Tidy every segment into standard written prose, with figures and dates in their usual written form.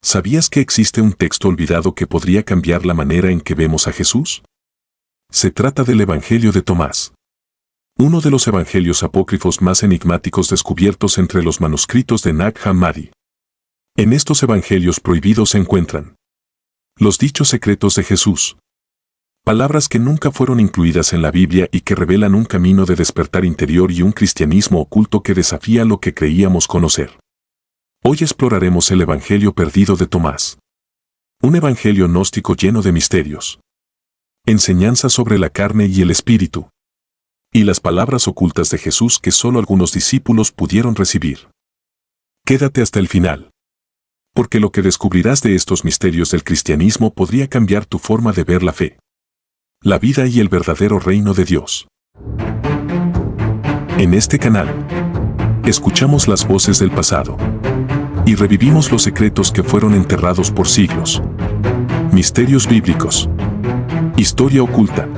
¿Sabías que existe un texto olvidado que podría cambiar la manera en que vemos a Jesús? Se trata del Evangelio de Tomás. Uno de los evangelios apócrifos más enigmáticos descubiertos entre los manuscritos de Nag Hammadi. En estos evangelios prohibidos se encuentran los dichos secretos de Jesús. Palabras que nunca fueron incluidas en la Biblia y que revelan un camino de despertar interior y un cristianismo oculto que desafía lo que creíamos conocer. Hoy exploraremos el Evangelio perdido de Tomás. Un evangelio gnóstico lleno de misterios. Enseñanza sobre la carne y el espíritu. Y las palabras ocultas de Jesús que solo algunos discípulos pudieron recibir. Quédate hasta el final. Porque lo que descubrirás de estos misterios del cristianismo podría cambiar tu forma de ver la fe, la vida y el verdadero reino de Dios. En este canal, escuchamos las voces del pasado y revivimos los secretos que fueron enterrados por siglos. Misterios bíblicos, historia oculta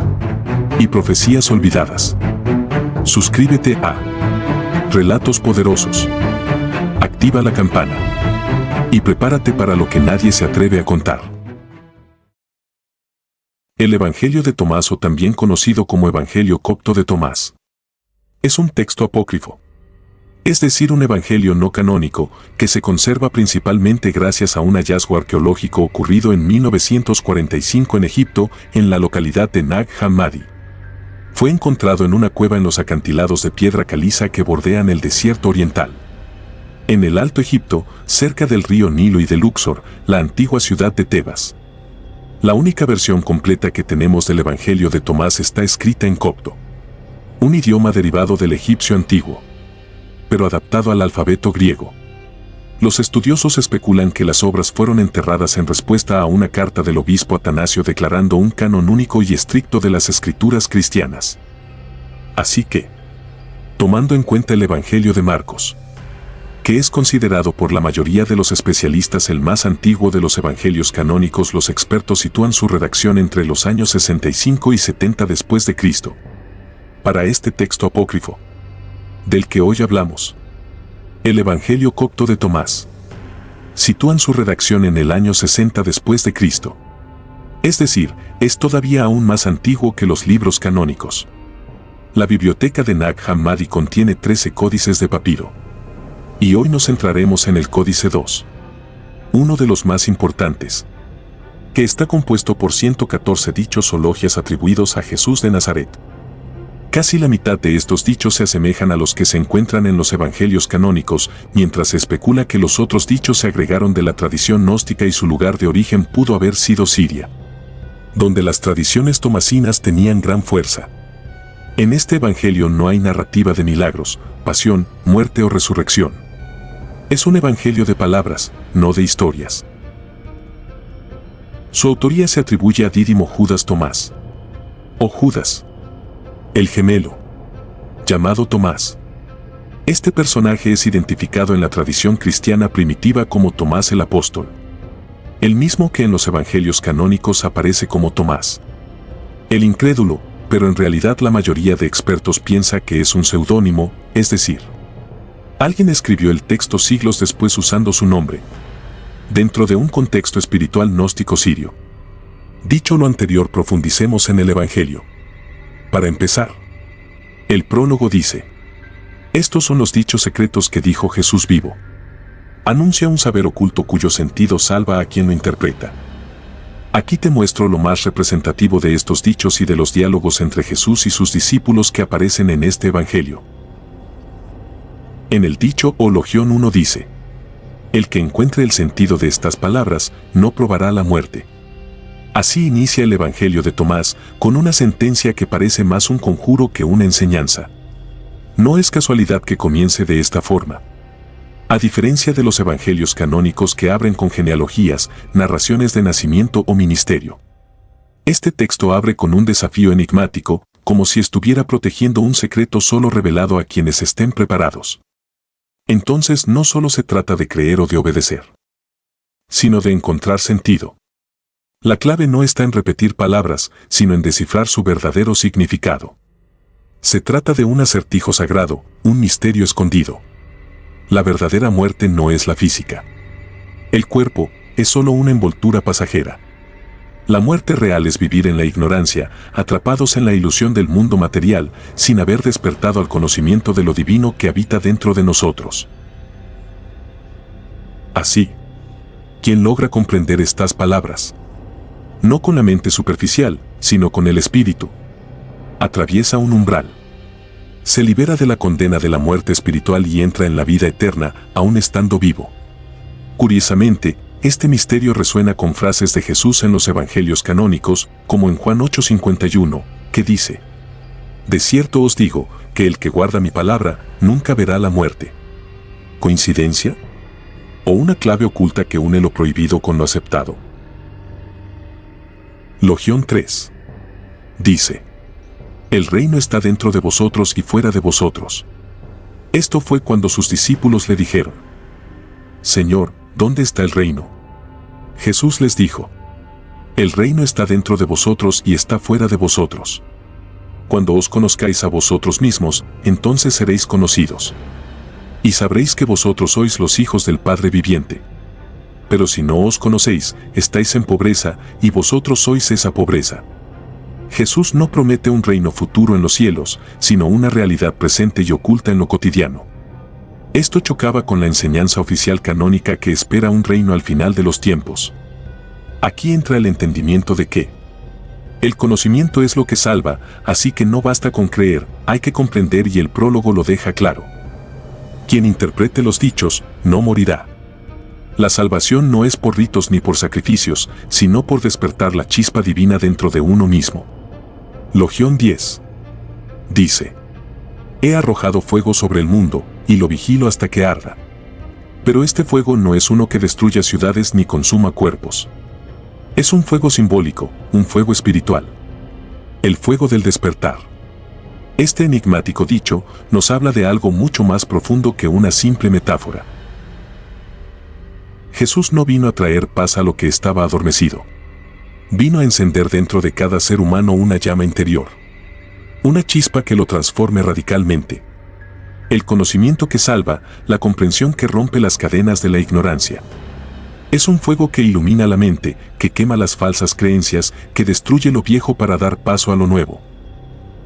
y profecías olvidadas. Suscríbete a Relatos Poderosos. Activa la campana y prepárate para lo que nadie se atreve a contar. El Evangelio de Tomás, o también conocido como Evangelio copto de Tomás, es un texto apócrifo, es decir, un evangelio no canónico que se conserva principalmente gracias a un hallazgo arqueológico ocurrido en 1945 en Egipto, en la localidad de Nag Hammadi. Fue encontrado en una cueva en los acantilados de piedra caliza que bordean el desierto oriental. En el Alto Egipto, cerca del río Nilo y de Luxor, la antigua ciudad de Tebas. La única versión completa que tenemos del Evangelio de Tomás está escrita en copto, un idioma derivado del egipcio antiguo, pero adaptado al alfabeto griego. Los estudiosos especulan que las obras fueron enterradas en respuesta a una carta del obispo Atanasio declarando un canon único y estricto de las escrituras cristianas. Así que, tomando en cuenta el Evangelio de Marcos, que es considerado por la mayoría de los especialistas el más antiguo de los evangelios canónicos, los expertos sitúan su redacción entre los años 65 y 70 después de Cristo. Para este texto apócrifo, del que hoy hablamos, el Evangelio copto de Tomás, sitúan su redacción en el año 60 después de Cristo. Es decir, es todavía aún más antiguo que los libros canónicos. La biblioteca de Nag Hammadi contiene 13 códices de papiro. Y hoy nos centraremos en el Códice 2, uno de los más importantes, que está compuesto por 114 dichos o logias atribuidos a Jesús de Nazaret. Casi la mitad de estos dichos se asemejan a los que se encuentran en los evangelios canónicos, mientras se especula que los otros dichos se agregaron de la tradición gnóstica y su lugar de origen pudo haber sido Siria, donde las tradiciones tomasinas tenían gran fuerza. En este evangelio no hay narrativa de milagros, pasión, muerte o resurrección. Es un evangelio de palabras, no de historias. Su autoría se atribuye a Dídimo Judas Tomás, o Judas, el gemelo, llamado Tomás. Este personaje es identificado en la tradición cristiana primitiva como Tomás el Apóstol, el mismo que en los evangelios canónicos aparece como Tomás el incrédulo, pero en realidad la mayoría de expertos piensa que es un seudónimo, es decir, alguien escribió el texto siglos después usando su nombre, dentro de un contexto espiritual gnóstico sirio. Dicho lo anterior, profundicemos en el Evangelio. Para empezar, el prólogo dice: estos son los dichos secretos que dijo Jesús vivo. Anuncia un saber oculto cuyo sentido salva a quien lo interpreta. Aquí te muestro lo más representativo de estos dichos y de los diálogos entre Jesús y sus discípulos que aparecen en este Evangelio. En el dicho o logión 1 dice: el que encuentre el sentido de estas palabras no probará la muerte. Así inicia el Evangelio de Tomás, con una sentencia que parece más un conjuro que una enseñanza. No es casualidad que comience de esta forma. A diferencia de los evangelios canónicos que abren con genealogías, narraciones de nacimiento o ministerio, este texto abre con un desafío enigmático, como si estuviera protegiendo un secreto solo revelado a quienes estén preparados. Entonces no solo se trata de creer o de obedecer, sino de encontrar sentido. La clave no está en repetir palabras, sino en descifrar su verdadero significado. Se trata de un acertijo sagrado, un misterio escondido. La verdadera muerte no es la física. El cuerpo, es solo una envoltura pasajera. La muerte real es vivir en la ignorancia, atrapados en la ilusión del mundo material, sin haber despertado al conocimiento de lo divino que habita dentro de nosotros. Así, ¿quién logra comprender estas palabras? No con la mente superficial, sino con el espíritu. Atraviesa un umbral. Se libera de la condena de la muerte espiritual y entra en la vida eterna, aún estando vivo. Curiosamente, este misterio resuena con frases de Jesús en los evangelios canónicos, como en Juan 8:51, que dice: «De cierto os digo, que el que guarda mi palabra, nunca verá la muerte». ¿Coincidencia? ¿O una clave oculta que une lo prohibido con lo aceptado? Logión 3. Dice: «El reino está dentro de vosotros y fuera de vosotros». Esto fue cuando sus discípulos le dijeron: «Señor, ¿dónde está el reino?». Jesús les dijo: «El reino está dentro de vosotros y está fuera de vosotros. Cuando os conozcáis a vosotros mismos, entonces seréis conocidos. Y sabréis que vosotros sois los hijos del Padre viviente. Pero si no os conocéis, estáis en pobreza, y vosotros sois esa pobreza». Jesús no promete un reino futuro en los cielos, sino una realidad presente y oculta en lo cotidiano. Esto chocaba con la enseñanza oficial canónica que espera un reino al final de los tiempos. Aquí entra el entendimiento de que el conocimiento es lo que salva, así que no basta con creer, hay que comprender, y el prólogo lo deja claro. Quien interprete los dichos, no morirá. La salvación no es por ritos ni por sacrificios, sino por despertar la chispa divina dentro de uno mismo. Logión 10. Dice: «He arrojado fuego sobre el mundo, y lo vigilo hasta que arda». Pero este fuego no es uno que destruya ciudades ni consuma cuerpos. Es un fuego simbólico, un fuego espiritual. El fuego del despertar. Este enigmático dicho nos habla de algo mucho más profundo que una simple metáfora. Jesús no vino a traer paz a lo que estaba adormecido. Vino a encender dentro de cada ser humano una llama interior. Una chispa que lo transforme radicalmente. El conocimiento que salva, la comprensión que rompe las cadenas de la ignorancia. Es un fuego que ilumina la mente, que quema las falsas creencias, que destruye lo viejo para dar paso a lo nuevo.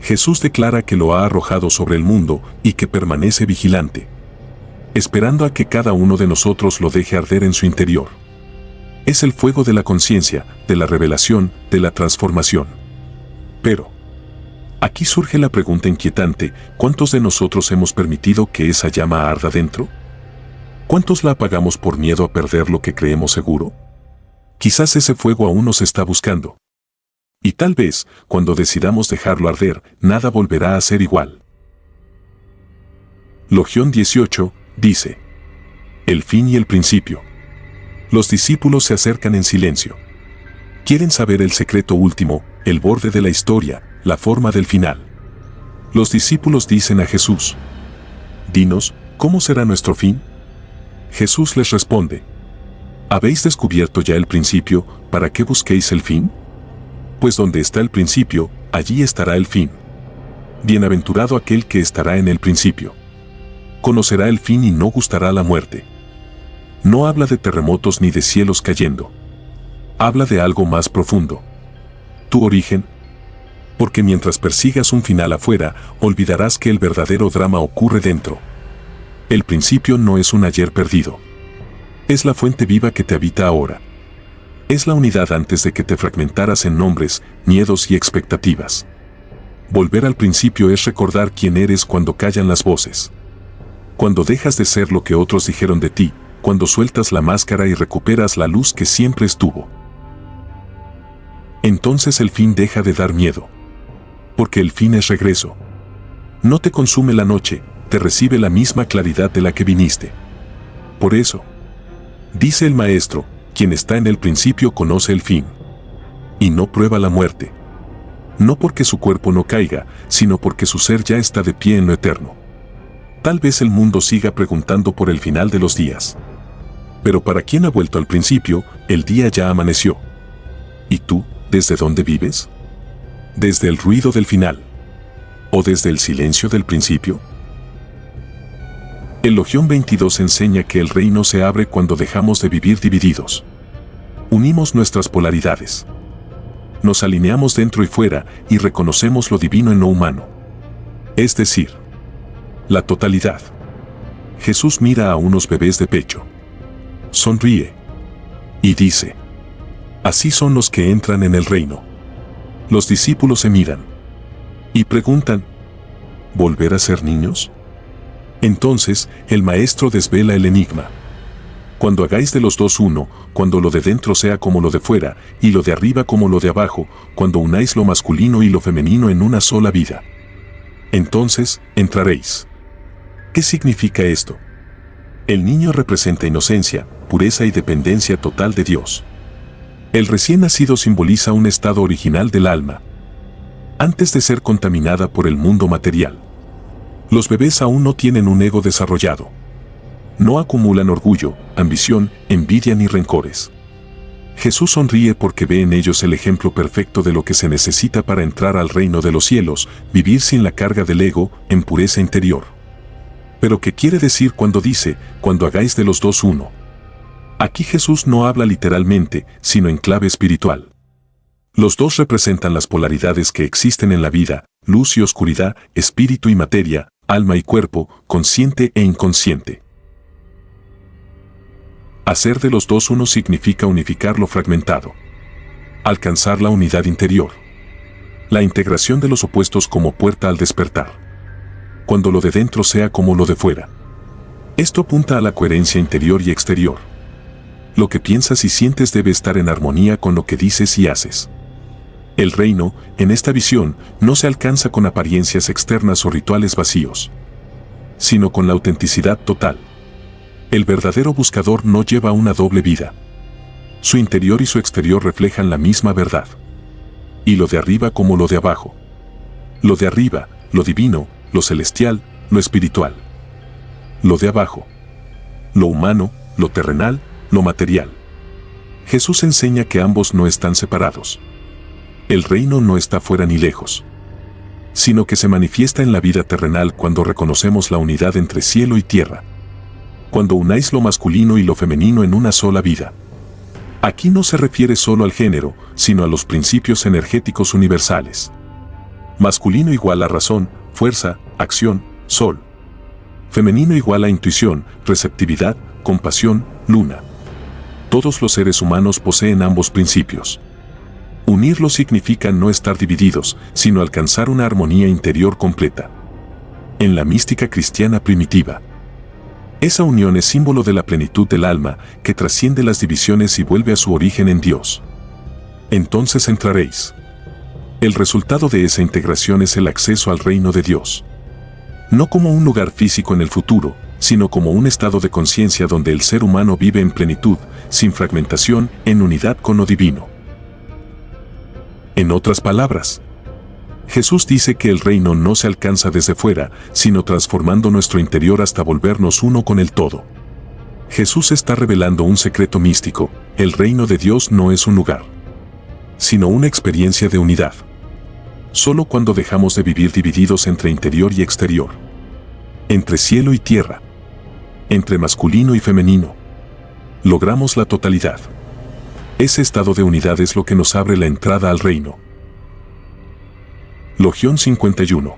Jesús declara que lo ha arrojado sobre el mundo y que permanece vigilante, esperando a que cada uno de nosotros lo deje arder en su interior. Es el fuego de la conciencia, de la revelación, de la transformación. Pero aquí surge la pregunta inquietante: ¿cuántos de nosotros hemos permitido que esa llama arda dentro? ¿Cuántos la apagamos por miedo a perder lo que creemos seguro? Quizás ese fuego aún nos está buscando. Y tal vez, cuando decidamos dejarlo arder, nada volverá a ser igual. Logión 18 dice: «El fin y el principio». Los discípulos se acercan en silencio. Quieren saber el secreto último, el borde de la historia, la forma del final. Los discípulos dicen a Jesús: «Dinos, ¿cómo será nuestro fin?». Jesús les responde: «¿Habéis descubierto ya el principio, para qué busquéis el fin? Pues donde está el principio, allí estará el fin. Bienaventurado aquel que estará en el principio. Conocerá el fin y no gustará la muerte». No habla de terremotos ni de cielos cayendo. Habla de algo más profundo. Tu origen. Porque mientras persigas un final afuera, olvidarás que el verdadero drama ocurre dentro. El principio no es un ayer perdido. Es la fuente viva que te habita ahora. Es la unidad antes de que te fragmentaras en nombres, miedos y expectativas. Volver al principio es recordar quién eres cuando callan las voces. Cuando dejas de ser lo que otros dijeron de ti, cuando sueltas la máscara y recuperas la luz que siempre estuvo. Entonces el fin deja de dar miedo. Porque el fin es regreso. No te consume la noche, te recibe la misma claridad de la que viniste. Por eso, dice el Maestro, quien está en el principio conoce el fin. Y no prueba la muerte. No porque su cuerpo no caiga, sino porque su ser ya está de pie en lo eterno. Tal vez el mundo siga preguntando por el final de los días. Pero para quien ha vuelto al principio, el día ya amaneció. ¿Y tú, desde dónde vives? ¿Desde el ruido del final? ¿O desde el silencio del principio? El Logión 22 enseña que el reino se abre cuando dejamos de vivir divididos. Unimos nuestras polaridades. Nos alineamos dentro y fuera y reconocemos lo divino en lo humano. Es decir, la totalidad. Jesús mira a unos bebés de pecho. Sonríe. Y dice: así son los que entran en el reino. Los discípulos se miran. Y preguntan: ¿volver a ser niños? Entonces, el maestro desvela el enigma. Cuando hagáis de los dos uno, cuando lo de dentro sea como lo de fuera, y lo de arriba como lo de abajo, cuando unáis lo masculino y lo femenino en una sola vida, entonces entraréis. ¿Qué significa esto? El niño representa inocencia, pureza y dependencia total de Dios. El recién nacido simboliza un estado original del alma, antes de ser contaminada por el mundo material. Los bebés aún no tienen un ego desarrollado. No acumulan orgullo, ambición, envidia ni rencores. Jesús sonríe porque ve en ellos el ejemplo perfecto de lo que se necesita para entrar al reino de los cielos, vivir sin la carga del ego, en pureza interior. Pero ¿qué quiere decir cuando dice, cuando hagáis de los dos uno? Aquí Jesús no habla literalmente, sino en clave espiritual. Los dos representan las polaridades que existen en la vida, luz y oscuridad, espíritu y materia, alma y cuerpo, consciente e inconsciente. Hacer de los dos uno significa unificar lo fragmentado. Alcanzar la unidad interior. La integración de los opuestos como puerta al despertar. Cuando lo de dentro sea como lo de fuera. Esto apunta a la coherencia interior y exterior. Lo que piensas y sientes debe estar en armonía con lo que dices y haces. El reino, en esta visión, no se alcanza con apariencias externas o rituales vacíos, sino con la autenticidad total. El verdadero buscador no lleva una doble vida. Su interior y su exterior reflejan la misma verdad. Y lo de arriba como lo de abajo. Lo de arriba, lo divino, lo celestial, lo espiritual. Lo de abajo. Lo humano, lo terrenal, lo material. Jesús enseña que ambos no están separados. El reino no está fuera ni lejos, sino que se manifiesta en la vida terrenal cuando reconocemos la unidad entre cielo y tierra. Cuando unáis lo masculino y lo femenino en una sola vida. Aquí no se refiere solo al género, sino a los principios energéticos universales. Masculino igual a razón, fuerza, acción, sol. Femenino igual a intuición, receptividad, compasión, luna. Todos los seres humanos poseen ambos principios. Unirlos significa no estar divididos, sino alcanzar una armonía interior completa. En la mística cristiana primitiva, esa unión es símbolo de la plenitud del alma, que trasciende las divisiones y vuelve a su origen en Dios. Entonces entraréis. El resultado de esa integración es el acceso al reino de Dios. No como un lugar físico en el futuro, sino como un estado de conciencia donde el ser humano vive en plenitud, sin fragmentación, en unidad con lo divino. En otras palabras, Jesús dice que el reino no se alcanza desde fuera, sino transformando nuestro interior hasta volvernos uno con el todo. Jesús está revelando un secreto místico: el reino de Dios no es un lugar, sino una experiencia de unidad. Solo cuando dejamos de vivir divididos entre interior y exterior, entre cielo y tierra, entre masculino y femenino, logramos la totalidad. Ese estado de unidad es lo que nos abre la entrada al reino. Logión 51.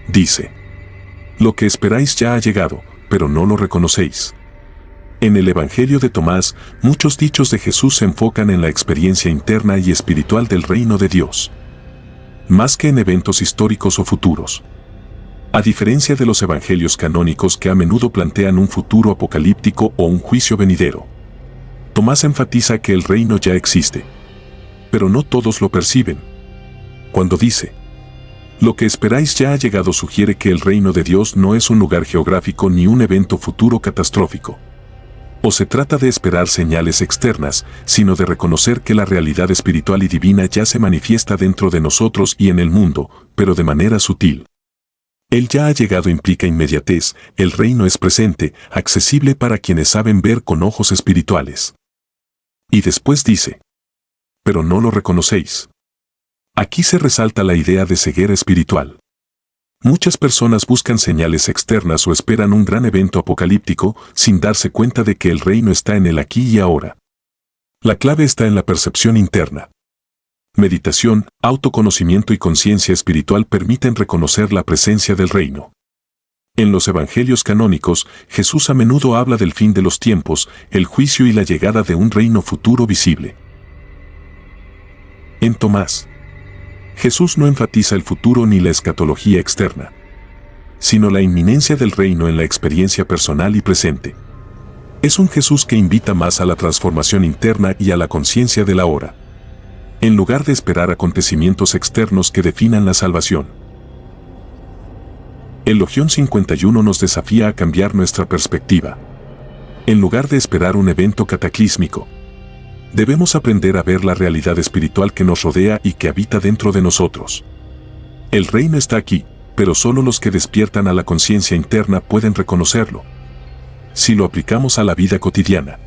Dice: lo que esperáis ya ha llegado, pero no lo reconocéis. En el Evangelio de Tomás, muchos dichos de Jesús se enfocan en la experiencia interna y espiritual del reino de Dios, más que en eventos históricos o futuros. A diferencia de los evangelios canónicos que a menudo plantean un futuro apocalíptico o un juicio venidero, Tomás enfatiza que el reino ya existe, pero no todos lo perciben. Cuando dice: lo que esperáis ya ha llegado, sugiere que el reino de Dios no es un lugar geográfico ni un evento futuro catastrófico. O se trata de esperar señales externas, sino de reconocer que la realidad espiritual y divina ya se manifiesta dentro de nosotros y en el mundo, pero de manera sutil. El ya ha llegado implica inmediatez, el reino es presente, accesible para quienes saben ver con ojos espirituales. Y después dice: pero no lo reconocéis. Aquí se resalta la idea de ceguera espiritual. Muchas personas buscan señales externas o esperan un gran evento apocalíptico sin darse cuenta de que el reino está en el aquí y ahora. La clave está en la percepción interna. Meditación, autoconocimiento y conciencia espiritual permiten reconocer la presencia del reino. En los evangelios canónicos, Jesús a menudo habla del fin de los tiempos, el juicio y la llegada de un reino futuro visible. En Tomás, Jesús no enfatiza el futuro ni la escatología externa, sino la inminencia del reino en la experiencia personal y presente. Es un Jesús que invita más a la transformación interna y a la conciencia de la hora, en lugar de esperar acontecimientos externos que definan la salvación. El Logión 51 nos desafía a cambiar nuestra perspectiva. En lugar de esperar un evento cataclísmico, debemos aprender a ver la realidad espiritual que nos rodea y que habita dentro de nosotros. El reino está aquí, pero solo los que despiertan a la conciencia interna pueden reconocerlo. Si lo aplicamos a la vida cotidiana,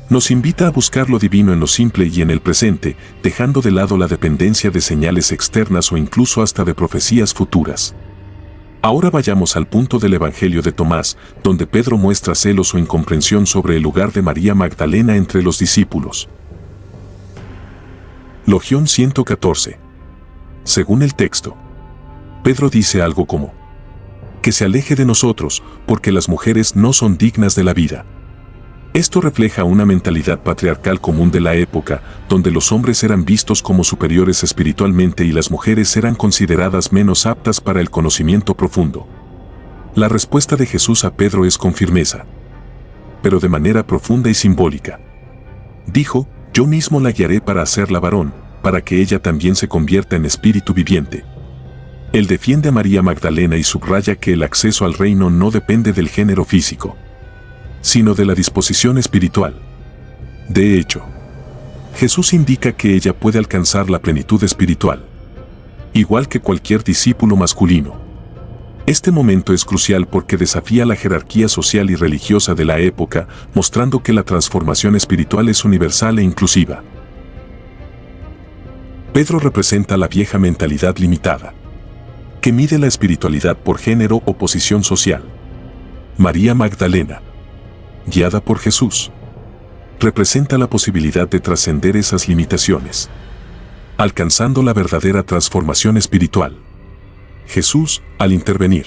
nos invita a buscar lo divino en lo simple y en el presente, dejando de lado la dependencia de señales externas o incluso hasta de profecías futuras. Ahora vayamos al punto del Evangelio de Tomás, donde Pedro muestra celos o incomprensión sobre el lugar de María Magdalena entre los discípulos. Logión 114. Según el texto, Pedro dice algo como: que se aleje de nosotros, porque las mujeres no son dignas de la vida. Esto refleja una mentalidad patriarcal común de la época, donde los hombres eran vistos como superiores espiritualmente y las mujeres eran consideradas menos aptas para el conocimiento profundo. La respuesta de Jesús a Pedro es con firmeza, pero de manera profunda y simbólica. Dijo: yo mismo la guiaré para hacerla varón, para que ella también se convierta en espíritu viviente. Él defiende a María Magdalena y subraya que el acceso al reino no depende del género físico, sino de la disposición espiritual. De hecho, Jesús indica que ella puede alcanzar la plenitud espiritual, igual que cualquier discípulo masculino. Este momento es crucial porque desafía la jerarquía social y religiosa de la época, mostrando que la transformación espiritual es universal e inclusiva. Pedro representa la vieja mentalidad limitada, que mide la espiritualidad por género o posición social. María Magdalena, guiada por Jesús, representa la posibilidad de trascender esas limitaciones, alcanzando la verdadera transformación espiritual. Jesús, al intervenir,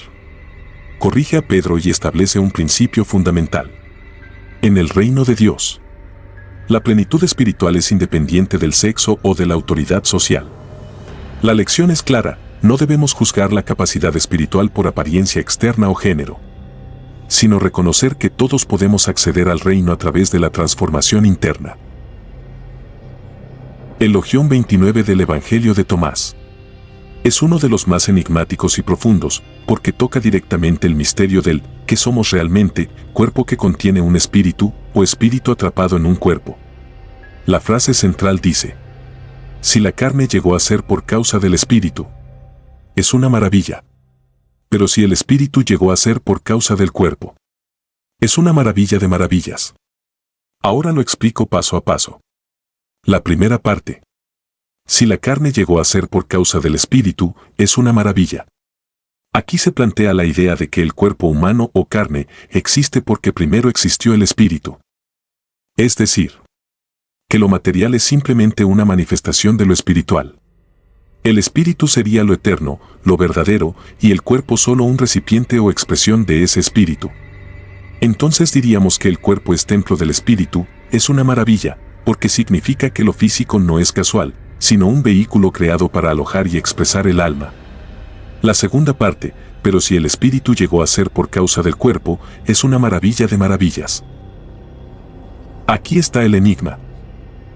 corrige a Pedro y establece un principio fundamental. En el reino de Dios, la plenitud espiritual es independiente del sexo o de la autoridad social. La lección es clara: no debemos juzgar la capacidad espiritual por apariencia externa o género, sino reconocer que todos podemos acceder al reino a través de la transformación interna. El Logión 29 del Evangelio de Tomás es uno de los más enigmáticos y profundos, porque toca directamente el misterio del ¿qué somos realmente?, cuerpo que contiene un espíritu, o espíritu atrapado en un cuerpo. La frase central dice: si la carne llegó a ser por causa del espíritu, es una maravilla. Pero si el espíritu llegó a ser por causa del cuerpo, es una maravilla de maravillas. Ahora lo explico paso a paso. La primera parte: si la carne llegó a ser por causa del espíritu, es una maravilla. Aquí se plantea la idea de que el cuerpo humano o carne existe porque primero existió el espíritu. Es decir, que lo material es simplemente una manifestación de lo espiritual. El espíritu sería lo eterno, lo verdadero, y el cuerpo solo un recipiente o expresión de ese espíritu. Entonces diríamos que el cuerpo es templo del espíritu. Es una maravilla, porque significa que lo físico no es casual, sino un vehículo creado para alojar y expresar el alma. La segunda parte: pero si el espíritu llegó a ser por causa del cuerpo, es una maravilla de maravillas. Aquí está el enigma.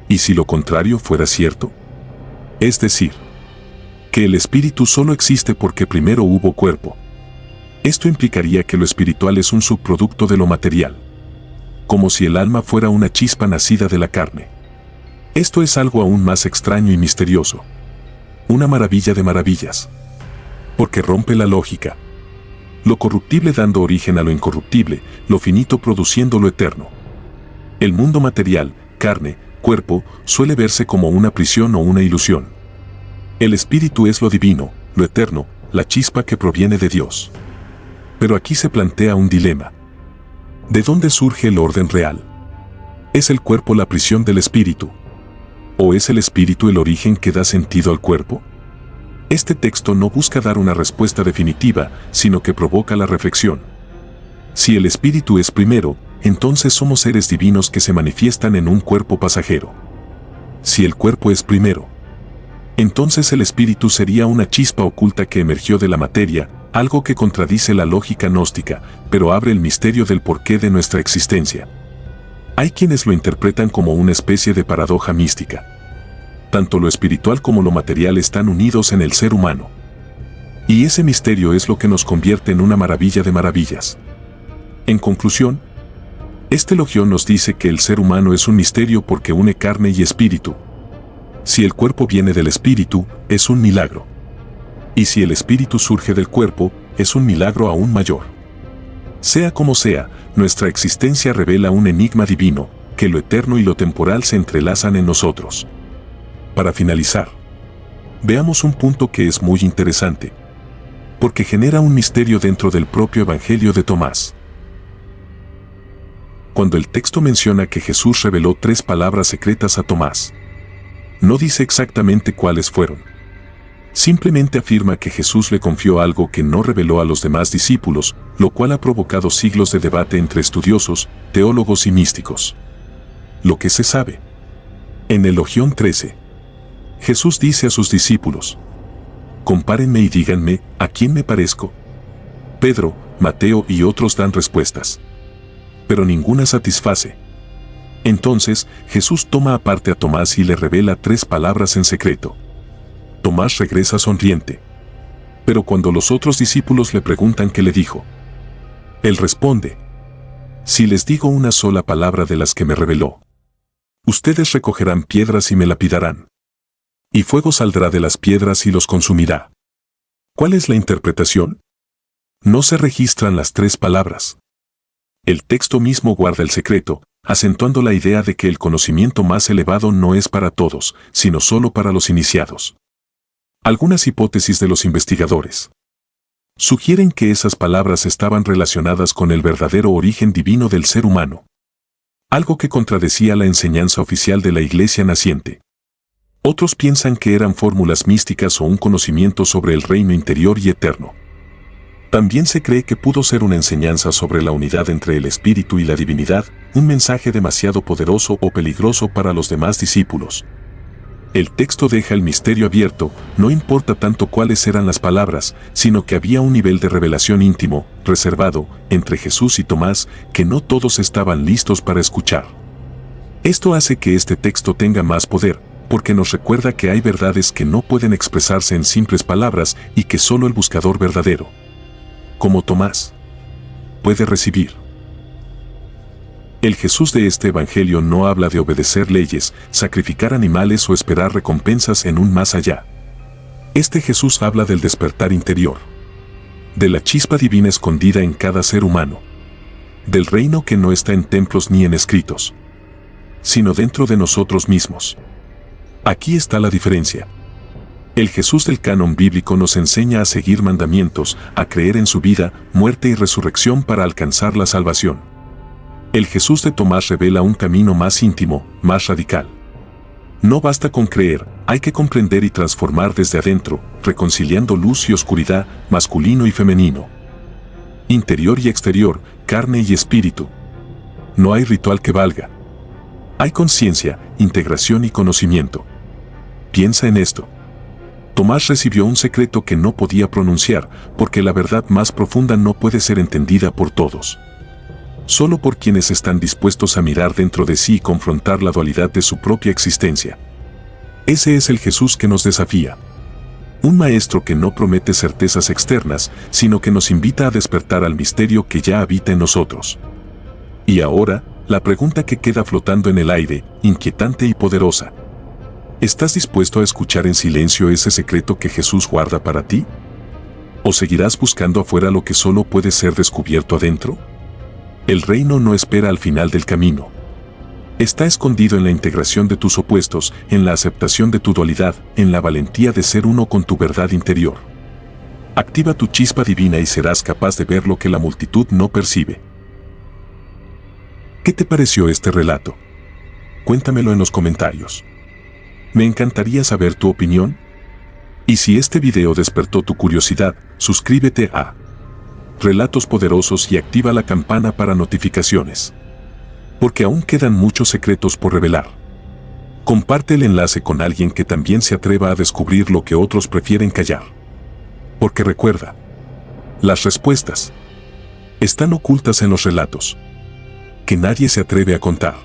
¿Y si lo contrario fuera cierto? Es decir, que el espíritu solo existe porque primero hubo cuerpo. Esto implicaría que lo espiritual es un subproducto de lo material, como si el alma fuera una chispa nacida de la carne. Esto es algo aún más extraño y misterioso. Una maravilla de maravillas, porque rompe la lógica. Lo corruptible dando origen a lo incorruptible, lo finito produciendo lo eterno. El mundo material, carne, cuerpo, suele verse como una prisión o una ilusión. El espíritu es lo divino, lo eterno, la chispa que proviene de Dios. Pero aquí se plantea un dilema. ¿De dónde surge el orden real? ¿Es el cuerpo la prisión del espíritu? ¿O es el espíritu el origen que da sentido al cuerpo? Este texto no busca dar una respuesta definitiva, sino que provoca la reflexión. Si el espíritu es primero, entonces somos seres divinos que se manifiestan en un cuerpo pasajero. Si el cuerpo es primero, entonces el espíritu sería una chispa oculta que emergió de la materia, algo que contradice la lógica gnóstica, pero abre el misterio del porqué de nuestra existencia. Hay quienes lo interpretan como una especie de paradoja mística. Tanto lo espiritual como lo material están unidos en el ser humano. Y ese misterio es lo que nos convierte en una maravilla de maravillas. En conclusión, este elogio nos dice que el ser humano es un misterio porque une carne y espíritu. Si el cuerpo viene del espíritu, es un milagro. Y si el espíritu surge del cuerpo, es un milagro aún mayor. Sea como sea, nuestra existencia revela un enigma divino, que lo eterno y lo temporal se entrelazan en nosotros. Para finalizar, veamos un punto que es muy interesante, porque genera un misterio dentro del propio Evangelio de Tomás. Cuando el texto menciona que Jesús reveló 3 palabras secretas a Tomás, no dice exactamente cuáles fueron. Simplemente afirma que Jesús le confió algo que no reveló a los demás discípulos, lo cual ha provocado siglos de debate entre estudiosos, teólogos y místicos. Lo que se sabe. En el Elogión 13, Jesús dice a sus discípulos: compárenme y díganme, ¿a quién me parezco? Pedro, Mateo y otros dan respuestas, pero ninguna satisface. Entonces, Jesús toma aparte a Tomás y le revela 3 palabras en secreto. Tomás regresa sonriente. Pero cuando los otros discípulos le preguntan qué le dijo, él responde: si les digo una sola palabra de las que me reveló, ustedes recogerán piedras y me lapidarán. Y fuego saldrá de las piedras y los consumirá. ¿Cuál es la interpretación? No se registran las 3 palabras. El texto mismo guarda el secreto, acentuando la idea de que el conocimiento más elevado no es para todos, sino solo para los iniciados. Algunas hipótesis de los investigadores sugieren que esas palabras estaban relacionadas con el verdadero origen divino del ser humano, algo que contradecía la enseñanza oficial de la Iglesia naciente. Otros piensan que eran fórmulas místicas o un conocimiento sobre el reino interior y eterno. También se cree que pudo ser una enseñanza sobre la unidad entre el espíritu y la divinidad, un mensaje demasiado poderoso o peligroso para los demás discípulos. El texto deja el misterio abierto, no importa tanto cuáles eran las palabras, sino que había un nivel de revelación íntimo, reservado, entre Jesús y Tomás, que no todos estaban listos para escuchar. Esto hace que este texto tenga más poder, porque nos recuerda que hay verdades que no pueden expresarse en simples palabras y que solo el buscador verdadero, como Tomás, puede recibir. El Jesús de este Evangelio no habla de obedecer leyes, sacrificar animales o esperar recompensas en un más allá. Este Jesús habla del despertar interior, de la chispa divina escondida en cada ser humano, del reino que no está en templos ni en escritos, sino dentro de nosotros mismos. Aquí está la diferencia. El Jesús del canon bíblico nos enseña a seguir mandamientos, a creer en su vida, muerte y resurrección para alcanzar la salvación. El Jesús de Tomás revela un camino más íntimo, más radical. No basta con creer, hay que comprender y transformar desde adentro, reconciliando luz y oscuridad, masculino y femenino, interior y exterior, carne y espíritu. No hay ritual que valga. Hay conciencia, integración y conocimiento. Piensa en esto. Tomás recibió un secreto que no podía pronunciar, porque la verdad más profunda no puede ser entendida por todos. Solo por quienes están dispuestos a mirar dentro de sí y confrontar la dualidad de su propia existencia. Ese es el Jesús que nos desafía. Un maestro que no promete certezas externas, sino que nos invita a despertar al misterio que ya habita en nosotros. Y ahora, la pregunta que queda flotando en el aire, inquietante y poderosa: ¿estás dispuesto a escuchar en silencio ese secreto que Jesús guarda para ti? ¿O seguirás buscando afuera lo que solo puede ser descubierto adentro? El reino no espera al final del camino. Está escondido en la integración de tus opuestos, en la aceptación de tu dualidad, en la valentía de ser uno con tu verdad interior. Activa tu chispa divina y serás capaz de ver lo que la multitud no percibe. ¿Qué te pareció este relato? Cuéntamelo en los comentarios. Me encantaría saber tu opinión. Y si este video despertó tu curiosidad, suscríbete a Relatos Poderosos y activa la campana para notificaciones. Porque aún quedan muchos secretos por revelar. Comparte el enlace con alguien que también se atreva a descubrir lo que otros prefieren callar. Porque recuerda, las respuestas están ocultas en los relatos que nadie se atreve a contar.